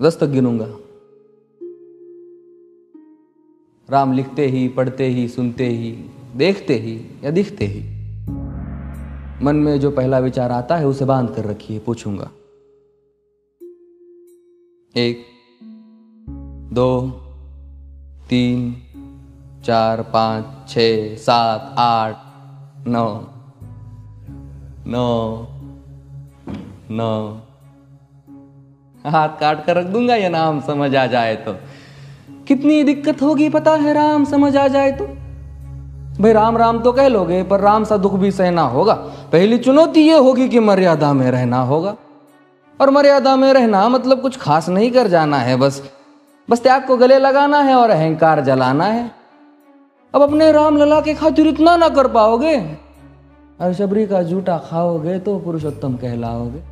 10 तक गिनूंगा। राम लिखते ही, पढ़ते ही, सुनते ही, देखते ही या दिखते ही मन में जो पहला विचार आता है उसे बांध कर रखिए। पूछूंगा 1 2 3 4 5 6 7 8 9 9 9। हाथ काट कर रख दूंगा ये नाम समझ आ जाए तो। कितनी दिक्कत होगी पता है राम समझ आ जाए तो। भाई राम राम तो कह लोगे पर राम सा दुख भी सहना होगा। पहली चुनौती ये होगी कि मर्यादा में रहना होगा। और मर्यादा में रहना मतलब कुछ खास नहीं कर जाना है, बस त्याग को गले लगाना है और अहंकार जलाना है। अब अपने राम लला के खातिर इतना ना कर पाओगे और शबरी का जूठा खाओगे तो पुरुषोत्तम कहलाओगे।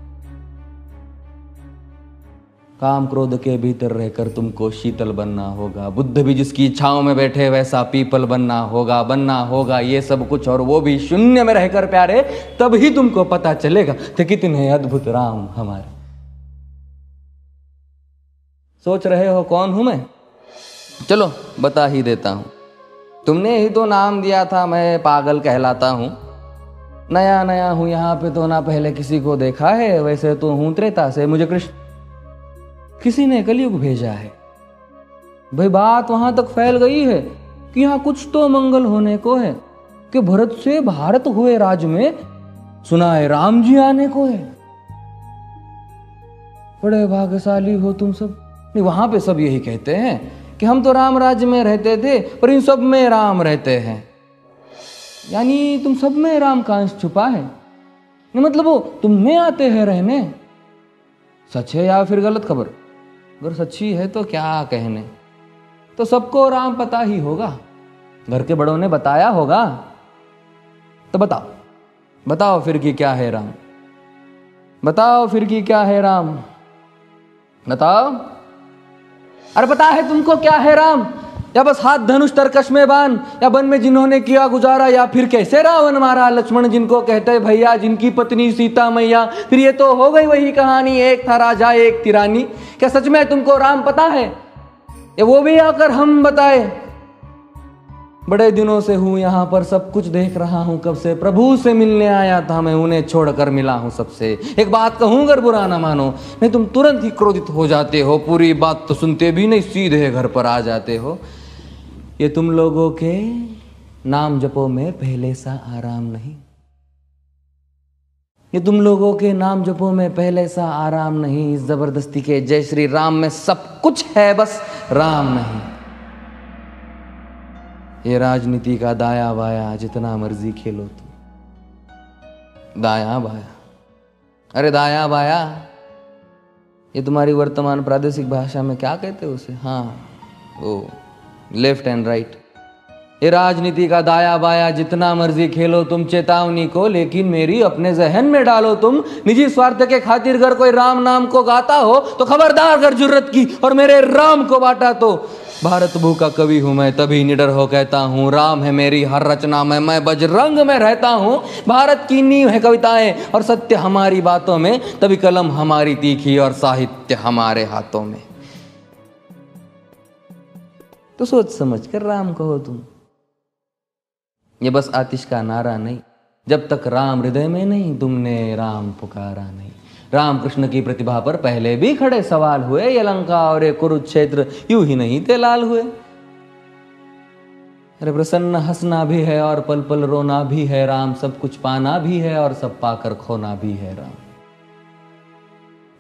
काम क्रोध के भीतर रहकर तुमको शीतल बनना होगा। बुद्ध भी जिसकी इच्छाओं में बैठे वैसा पीपल बनना होगा ये सब कुछ, और वो भी शून्य में रहकर प्यारे। तभी तुमको पता चलेगा कि कितने अद्भुत राम हमारे। सोच रहे हो कौन हूं मैं? चलो बता ही देता हूं। तुमने ही तो नाम दिया था मैं पागल कहलाता हूं। नया नया हूं यहाँ पे तो ना पहले किसी को देखा है। वैसे तो हूं त्रेता से, मुझे कृष्ण किसी ने कलयुग भेजा है। भाई बात वहां तक फैल गई है कि यहाँ कुछ तो मंगल होने को है कि भरत से भारत हुए राज में सुना है राम जी आने को है। बड़े भाग्यशाली हो तुम सब। नहीं, वहां पे सब यही कहते हैं कि हम तो राम राज्य में रहते थे पर इन सब में राम रहते हैं। यानी तुम सब में राम का अंश छुपा है। नहीं मतलब वो तुम में आते हैं रहने। सच है या फिर गलत खबर? अगर सच्ची है तो क्या कहने। तो सबको राम पता ही होगा, घर के बड़ों ने बताया होगा। तो बताओ फिर कि क्या है राम। बताओ फिर कि क्या है राम। बताओ। अरे पता है तुमको क्या है राम? या बस हाथ धनुष तरकश में बांध, या वन में जिन्होंने किया गुजारा, या फिर कैसे रावण मारा लक्ष्मण जिनको कहते भैया, जिनकी पत्नी सीता मैया। फिर ये तो हो गई वही कहानी, एक था राजा एक थी रानी। क्या सच में तुमको राम पता है या वो भी आकर हम बताए? बड़े दिनों से हूं यहां पर, सब कुछ देख रहा हूं कब से। प्रभु से मिलने आया था मैं, उन्हें छोड़कर मिला हूं सबसे। एक बात कहूं अगर बुरा ना मानो, नहीं तुम तुरंत ही क्रोधित हो जाते हो। पूरी बात तो सुनते भी नहीं, सीधे घर पर आ जाते हो। ये तुम लोगों के नाम जपो में पहले सा आराम नहीं। ये तुम लोगों के नाम जपो में पहले सा आराम नहीं। इस जबरदस्ती के जय श्री राम में सब कुछ है, बस राम नहीं। ये राजनीति का दाया बाया जितना मर्जी खेलो तुम। दाया बाया, अरे दाया बाया ये तुम्हारी वर्तमान प्रादेशिक भाषा में क्या कहते हो उसे? हाँ वो लेफ्ट एंड राइट। ये राजनीति का दाया बाया जितना मर्जी खेलो तुम चेतावनी को, लेकिन मेरी अपने जहन में डालो तुम। निजी स्वार्थ के खातिर अगर कोई राम नाम को गाता हो तो खबरदार अगर जुर्रत की और मेरे राम को बांटा तो। भारत भू का कवि हूं मैं, तभी निडर हो कहता हूं राम है मेरी हर रचना में। मैं बजरंग में रहता हूं, भारत की नींव है कविताएं और सत्य हमारी बातों में। तभी कलम हमारी तीखी और साहित्य हमारे हाथों में। तो सोच समझ कर राम कहो तुम। ये बस आतिश का नारा नहीं, जब तक राम हृदय में नहीं तुमने राम पुकारा नहीं। राम कृष्ण की प्रतिभा पर पहले भी खड़े सवाल हुए। ये लंका और ये कुरुक्षेत्र यूं ही नहीं थे लाल हुए। अरे प्रसन्न हंसना भी है और पल पल रोना भी है राम। सब कुछ पाना भी है और सब पाकर खोना भी है राम।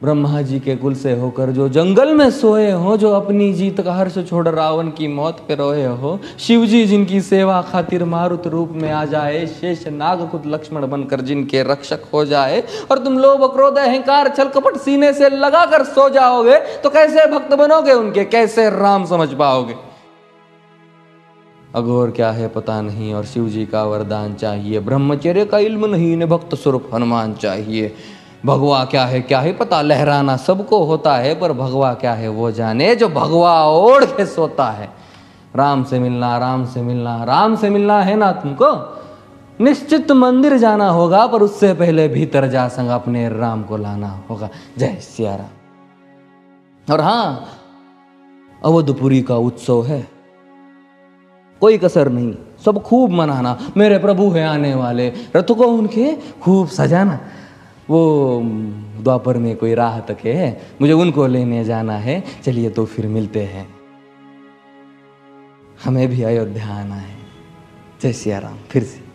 ब्रह्मा जी के कुल से होकर जो जंगल में सोए हो, जो अपनी जीत का हर्ष छोड़ रावण की मौत पे रोए हो। शिव जी जिनकी सेवा खातिर मारुत रूप में आ जाए। शेष नाग खुद लक्ष्मण बनकर जिनके रक्षक हो जाए। और तुम लोभ क्रोध अहंकार छल कपट सीने से लगा कर सो जाओगे तो कैसे भक्त बनोगे उनके, कैसे राम समझ पाओगे? अघोर क्या है पता नहीं और शिव जी का वरदान चाहिए। ब्रह्मचर्य का इल्म नहीं, इन्हें भक्त स्वरूप हनुमान चाहिए। भगवा क्या है पता, लहराना सबको होता है पर भगवा क्या है वो जाने जो भगवा ओढ़ के सोता है। राम से मिलना, राम से मिलना, राम से मिलना है ना तुमको। निश्चित मंदिर जाना होगा पर उससे पहले भीतर जा संग अपने राम को लाना होगा। जय सिया राम। और हाँ, अवधपुरी का उत्सव है, कोई कसर नहीं, सब खूब मनाना। मेरे प्रभु है आने वाले, रथ को उनके खूब सजाना। वो द्वापर में कोई राह तक है, मुझे उनको लेने जाना है। चलिए तो फिर मिलते हैं, हमें भी अयोध्या आना है। जय सिया राम। फिर से